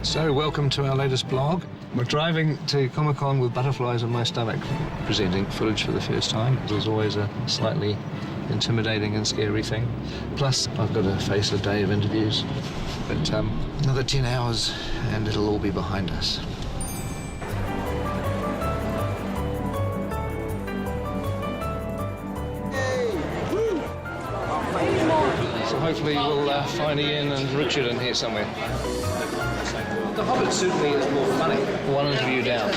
So, welcome to our latest blog. We're driving to Comic-Con with butterflies in my stomach, presenting footage for the first time. It was always a slightly intimidating and scary thing. Plus, I've got to face a day of interviews. But another 10 hours and it'll all be behind us. So hopefully we'll find Ian and Richard in here somewhere. The Hobbit certainly is more funny. One interview down.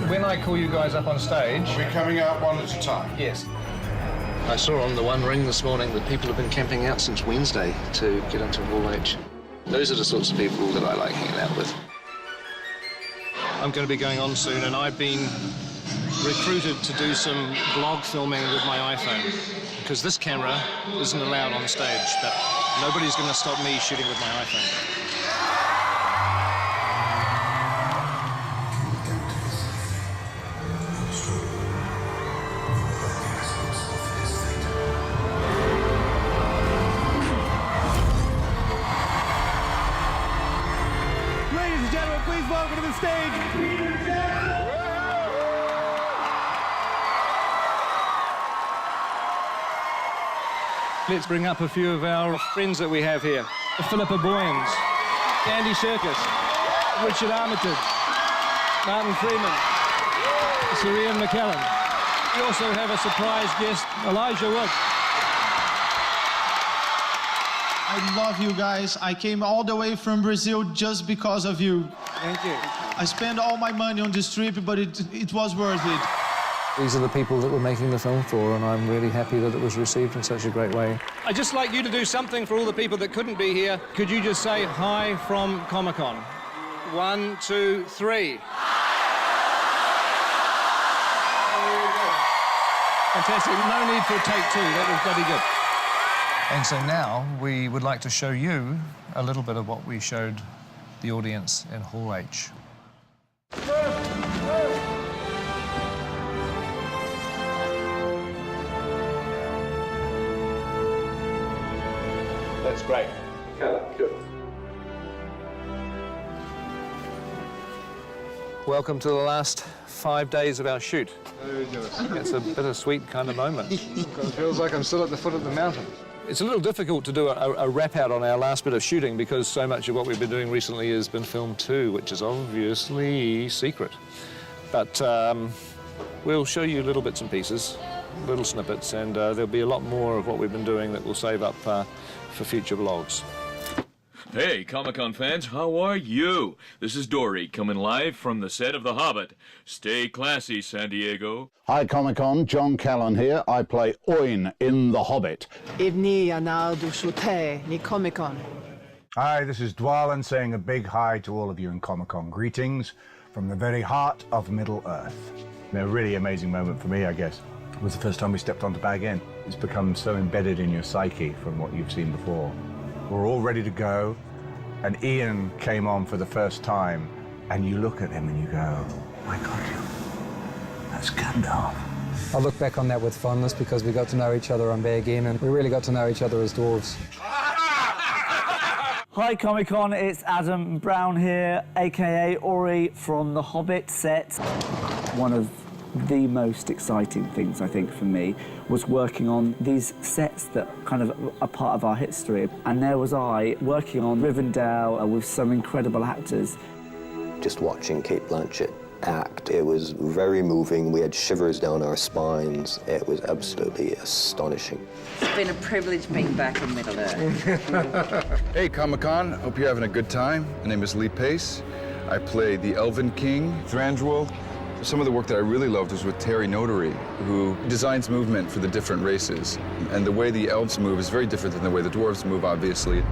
When I call you guys up on stage... Are we coming out one at a time? Yes. I saw on the One Ring this morning that people have been camping out since Wednesday to get into Hall H. Those are the sorts of people that I like hanging out with. I'm going to be going on soon, and I've been recruited to do some vlog filming with my iPhone, because this camera isn't allowed on stage, but nobody's going to stop me shooting with my iPhone. Ladies and gentlemen, please welcome to the stage, Let's bring up a few of our friends that we have here. Philippa Boyens, Andy Serkis, Richard Armitage, Martin Freeman, Sir Ian McKellen. We also have a surprise guest, Elijah Wood. I love you guys. I came all the way from Brazil just because of you. Thank you. I spent all my money on this trip, but it was worth it. These are the people that we're making the film for, and I'm really happy that it was received in such a great way. I'd just like you to do something for all the people that couldn't be here. Could you just say hi from Comic-Con? 1, 2, 3. Fantastic. No need for a take two. That was bloody good. And so now we would like to show you a little bit of what we showed the audience in Hall H. That's great. Good. Welcome to the last 5 days of our shoot. It's a bittersweet kind of moment. It feels like I'm still at the foot of the mountain. It's a little difficult to do a wrap-out on our last bit of shooting because so much of what we've been doing recently has been film too, which is obviously secret. But we'll show you little bits and pieces, little snippets, and there'll be a lot more of what we've been doing that we'll save up for future vlogs. Hey, Comic-Con fans, how are you? This is Dory, coming live from the set of The Hobbit. Stay classy, San Diego. Hi, Comic-Con. John Callan here. I play Oin in The Hobbit. Hi, this is Dwalin saying a big hi to all of you in Comic-Con. Greetings from the very heart of Middle-earth. A really amazing moment for me, I guess. It was the first time we stepped onto Bag End. It's become so embedded in your psyche from what you've seen before. We're all ready to go, and Ian came on for the first time, and you look at him and you go, oh my God, that's Gandalf. I look back on that with fondness because we got to know each other on Bag End, and we really got to know each other as dwarves. Hi Comic-Con, it's Adam Brown here, aka Ori from the Hobbit set. One of the most exciting things, I think, for me was working on these sets that kind of are part of our history. And there was I working on Rivendell with some incredible actors. Just watching Cate Blanchett act, it was very moving. We had shivers down our spines. It was absolutely astonishing. It's been a privilege being back in Middle-earth. Hey, Comic-Con. Hope you're having a good time. My name is Lee Pace. I play the Elven King, Thranduil. Some of the work that I really loved was with Terry Notary, who designs movement for the different races. And the way the elves move is very different than the way the dwarves move, obviously.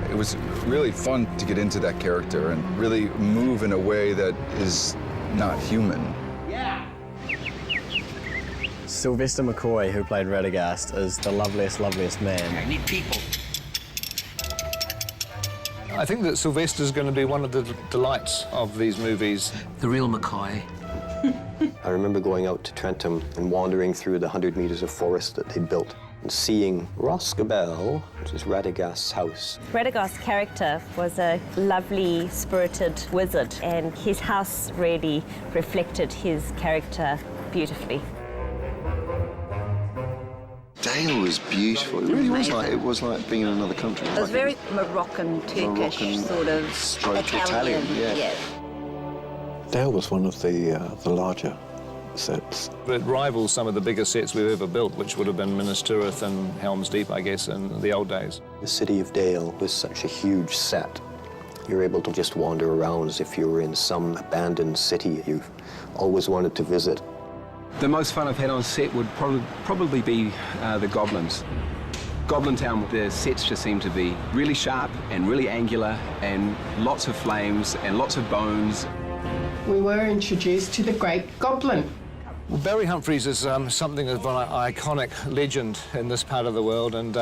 It was really fun to get into that character and really move in a way that is not human. Yeah. Sylvester McCoy, who played Radagast, is the loveliest man. I need people. I think that Sylvester's going to be one of the delights of these movies. The real McCoy. I remember going out to Trentham and wandering through the 100 meters of forest that they built. Seeing Roscabel, which is Radagast's house. Radagast's character was a lovely, spirited wizard, and his house really reflected his character beautifully. Dale was beautiful. It really was like, it was like being in another country. It was very Moroccan, Turkish, sort of stroke Italian. yeah. Dale was one of the larger sets. It rivals some of the biggest sets we've ever built, which would have been Minas Tirith and Helm's Deep, I guess, in the old days. The city of Dale was such a huge set. You're able to just wander around as if you were in some abandoned city you've always wanted to visit. The most fun I've had on set would probably be the Goblins. Goblin Town, the sets just seem to be really sharp and really angular and lots of flames and lots of bones. We were introduced to the Great Goblin. Well, Barry Humphries is something of an iconic legend in this part of the world, and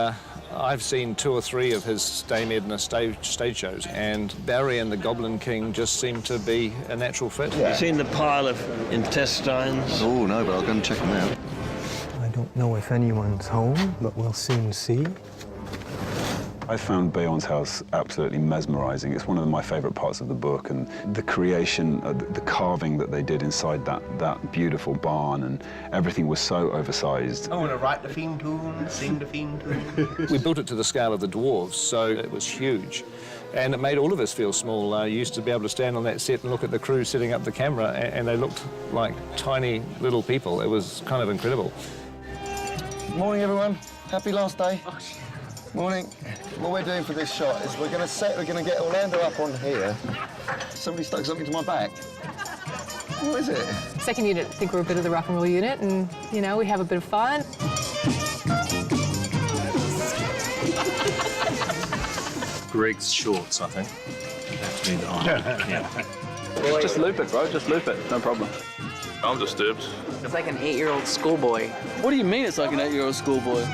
I've seen 2 or 3 of his Dame Edna stage shows, and Barry and the Goblin King just seem to be a natural fit. Yeah. You seen the pile of intestines? Oh, no, but I'll go and check them out. I don't know if anyone's home, but we'll soon see. I found Bayon's house absolutely mesmerizing. It's one of my favorite parts of the book, and the creation, the carving that they did inside that beautiful barn, and everything was so oversized. I want to write the theme tune, sing the theme tune. We built it to the scale of the dwarves, so it was huge. And it made all of us feel small. I used to be able to stand on that set and look at the crew setting up the camera, and they looked like tiny little people. It was kind of incredible. Morning, everyone. Happy last day. Morning. What we're doing for this shot is we're going to get Orlando up on here. Somebody stuck something to my back. What is it? Second unit, I think we're a bit of the rock and roll unit, and, you know, we have a bit of fun. Greg's shorts, I think. Have to be the high. Yeah. Just loop it, bro. Just loop it. No problem. I'm disturbed. It's like an 8-year-old schoolboy. What do you mean it's like an 8-year-old schoolboy?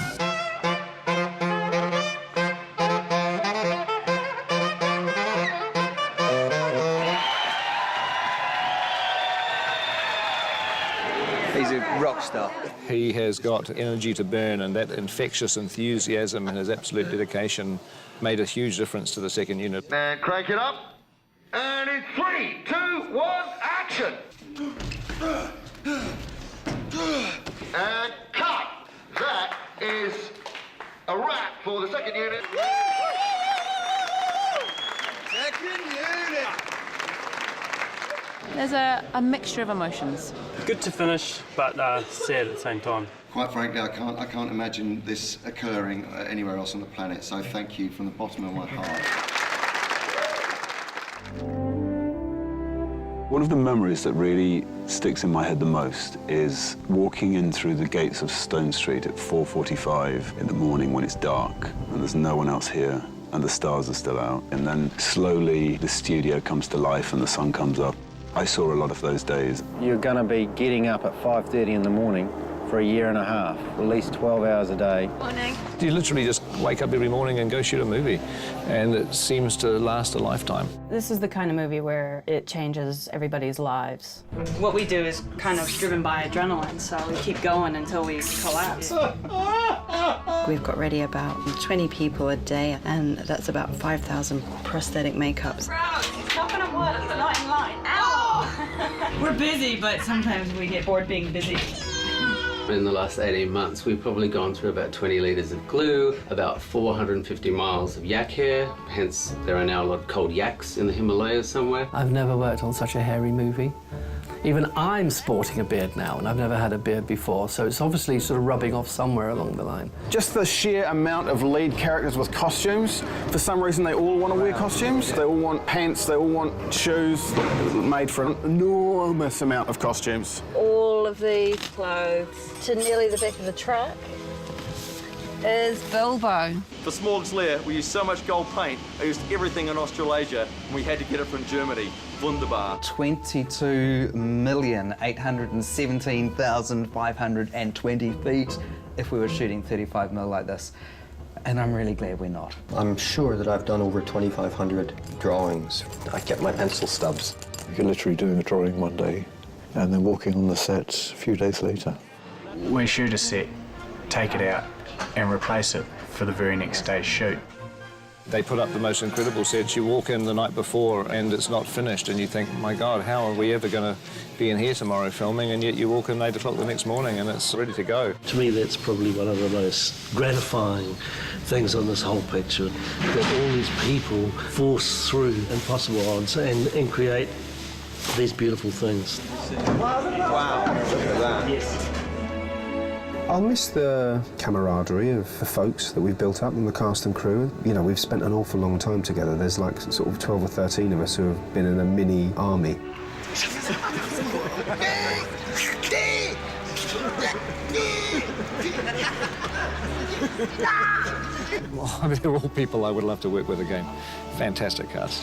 He's a rock star. He has got energy to burn, and that infectious enthusiasm and his absolute dedication made a huge difference to the second unit. And crank it up. And in 3, 2, 1, action! And cut! That is a wrap for the second unit. Second unit! There's a mixture of emotions. Good to finish, but sad at the same time. Quite frankly, I can't imagine this occurring anywhere else on the planet, so thank you from the bottom of my heart. One of the memories that really sticks in my head the most is walking in through the gates of Stone Street at 4:45 in the morning when it's dark and there's no one else here and the stars are still out, and then slowly the studio comes to life and the sun comes up. I saw a lot of those days. You're going to be getting up at 5:30 in the morning for a year and a half, at least 12 hours a day. Morning. You literally just wake up every morning and go shoot a movie, and it seems to last a lifetime. This is the kind of movie where it changes everybody's lives. What we do is kind of driven by adrenaline, so we keep going until we collapse. We've got ready about 20 people a day, and that's about 5,000 prosthetic makeups. It's not gonna work, it's not in line. Ow! We're busy, but sometimes we get bored being busy. In the last 18 months, we've probably gone through about 20 litres of glue, about 450 miles of yak hair, hence there are now a lot of cold yaks in the Himalayas somewhere. I've never worked on such a hairy movie. Even I'm sporting a beard now, and I've never had a beard before, so it's obviously sort of rubbing off somewhere along the line. Just the sheer amount of lead characters with costumes. For some reason, they all want to wear costumes. They all want pants, they all want shoes made for an enormous amount of costumes. All of these clothes to nearly the back of the truck is Bilbo. For Smorg's Lair, we used so much gold paint, I used everything in Australasia, and we had to get it from Germany. Wunderbar. 22,817,520 feet if we were shooting 35mm like this. And I'm really glad we're not. I'm sure that I've done over 2,500 drawings. I kept my pencil stubs. You're literally doing a drawing one day and then walking on the set a few days later. We shoot a set take it out and replace it for the very next day's shoot. They put up the most incredible sets. You walk in the night before and it's not finished and you think, my God, how are we ever going to be in here tomorrow filming? And yet you walk in 8 o'clock the next morning and it's ready to go. To me, that's probably one of the most gratifying things on this whole picture, that all these people force through impossible odds and create these beautiful things. Wow, look at that. Yes. I'll miss the camaraderie of the folks that we've built up and the cast and crew. You know, we've spent an awful long time together. There's like sort of 12 or 13 of us who have been in a mini army. Well, I mean, they're all people I would love to work with again. Fantastic cast.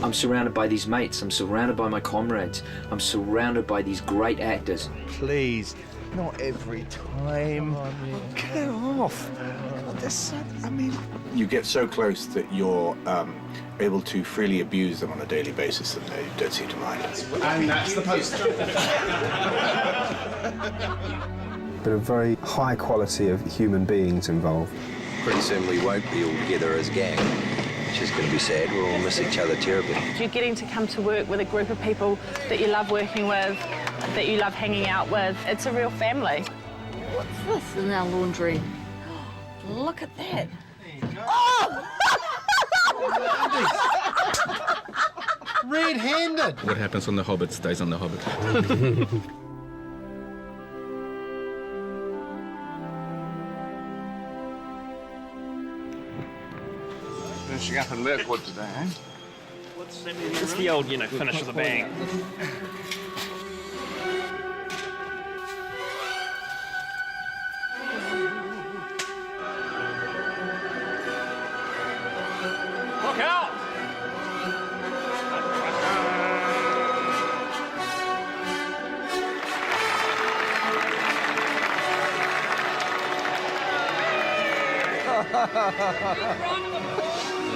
I'm surrounded by these mates. I'm surrounded by my comrades. I'm surrounded by these great actors. Please, not every time. Get off. I mean... You get so close that you're able to freely abuse them on a daily basis and they don't seem to mind. And that's the poster. But a very high quality of human beings involved. Pretty soon we won't be all together as gang, which is going to be sad. We'll all miss each other terribly. You're getting to come to work with a group of people that you love working with, that you love hanging out with. It's a real family. What's this in our laundry? Look at that. Oh! Red-handed. What happens on The Hobbit stays on The Hobbit. Finishing up in Lakewood today, eh? It's the old, finish with a bang. Look out!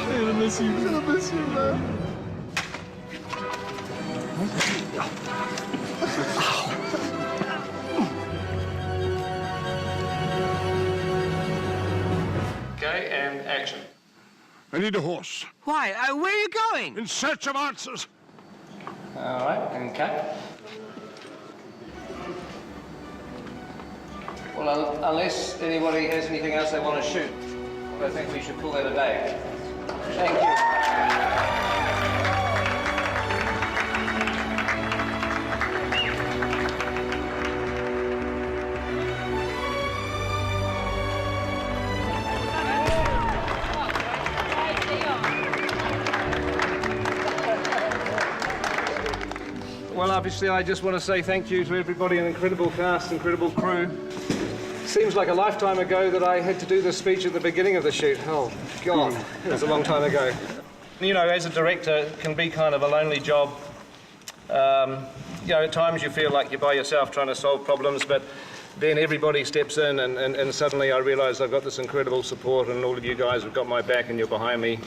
I'm gonna miss you. I'm gonna miss you, man. Okay, and action. I need a horse. Why? Where are you going? In search of answers. All right, and cut. Well, unless anybody has anything else they want to shoot, I think we should call that a day. Thank you. Well, obviously, I just want to say thank you to everybody, an incredible cast, incredible crew. Seems like a lifetime ago that I had to do this speech at the beginning of the shoot. Oh, God, it was a long time ago. You know, as a director, it can be kind of a lonely job. You know, at times you feel like you're by yourself trying to solve problems, but then everybody steps in and suddenly I realise I've got this incredible support and all of you guys have got my back and you're behind me.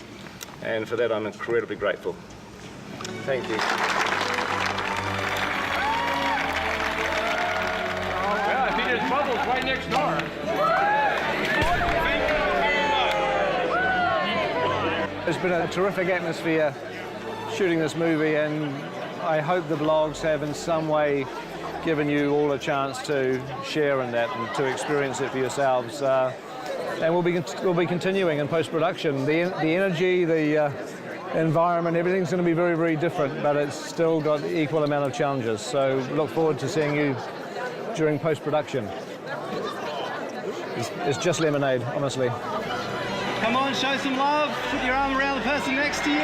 And for that, I'm incredibly grateful. Thank you. Bubble's right next door. It's been a terrific atmosphere shooting this movie, and I hope the blogs have in some way given you all a chance to share in that and to experience it for yourselves. And we'll be continuing in post-production. The energy, the environment, everything's going to be very, very different, but it's still got equal amount of challenges. So look forward to seeing you during post-production. It's just lemonade, honestly. Come on, show some love. Put your arm around the person next to you.